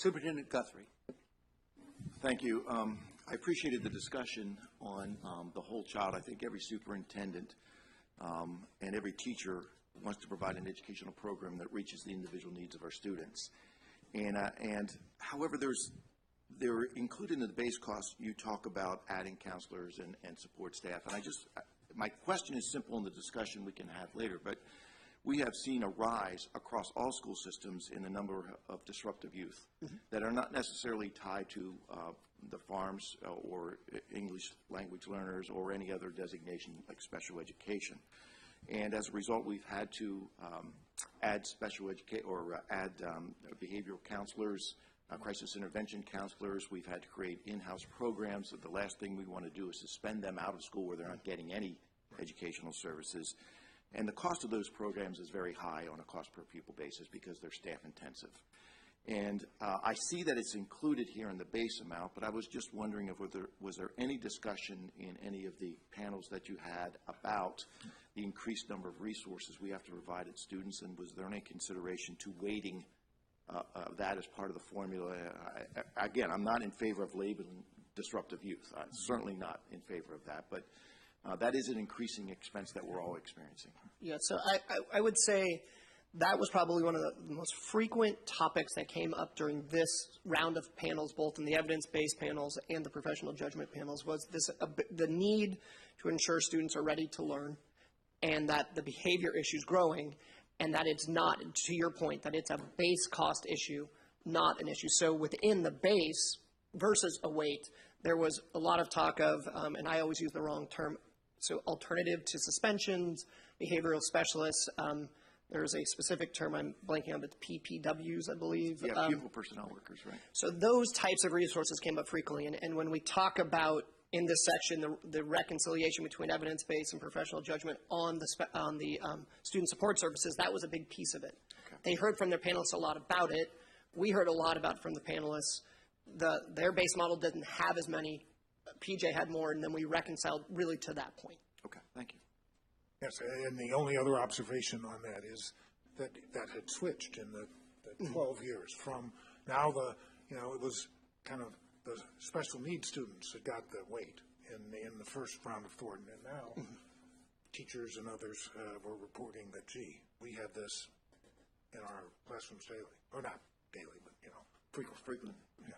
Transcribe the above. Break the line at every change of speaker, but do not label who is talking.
Superintendent Guthrie.
Thank you. I appreciated the discussion on the whole child. I think every superintendent and every teacher wants to provide an educational program that reaches the individual needs of our students. And however, they're included in the base cost. You talk about adding counselors and support staff. And my question is simple in the discussion we can have later, but we have seen a rise across all school systems in the number of disruptive youth that are not necessarily tied to the farms or English language learners or any other designation like special education. And as a result, we've had to add behavioral counselors, crisis intervention counselors. We've had to create in-house programs. The last thing we want to do is suspend them out of school where they're not getting any educational services. And the cost of those programs is very high on a cost per pupil basis because they're staff intensive. And I see that it's included here in the base amount, but I was just wondering if was there any discussion in any of the panels that you had about the increased number of resources we have to provide at students, and was there any consideration to weighting that as part of the formula? Again, I'm not in favor of labeling disruptive youth. I'm certainly not in favor of that, but that is an increasing expense that we're all experiencing.
Yeah, so I would say that was probably one of the most frequent topics that came up during this round of panels, both in the evidence-based panels and the professional judgment panels, was the need to ensure students are ready to learn and that the behavior issue is growing, and that it's not, to your point, that it's a base cost issue, not an issue. So within the base versus a weight, there was a lot of talk of, and I always use the wrong term, so alternative to suspensions, behavioral specialists. There's a specific term I'm blanking on, but PPWs, I believe.
Yeah, pupil personnel workers, right.
So those types of resources came up frequently. And when we talk about, in this section, the reconciliation between evidence-based and professional judgment on the student support services, that was a big piece of it. Okay. They heard from their panelists a lot about it. We heard a lot about it from the panelists. Their base model didn't have as many. PJ had more, and then we reconciled really to that point.
Okay, thank you.
Yes, and the only other observation on that is that had switched in the 12 years from now it was kind of the special needs students that got the weight in the first round of Thornton, and now teachers and others were reporting that, gee, we had this in our classrooms daily, or not daily, but frequently. Yeah.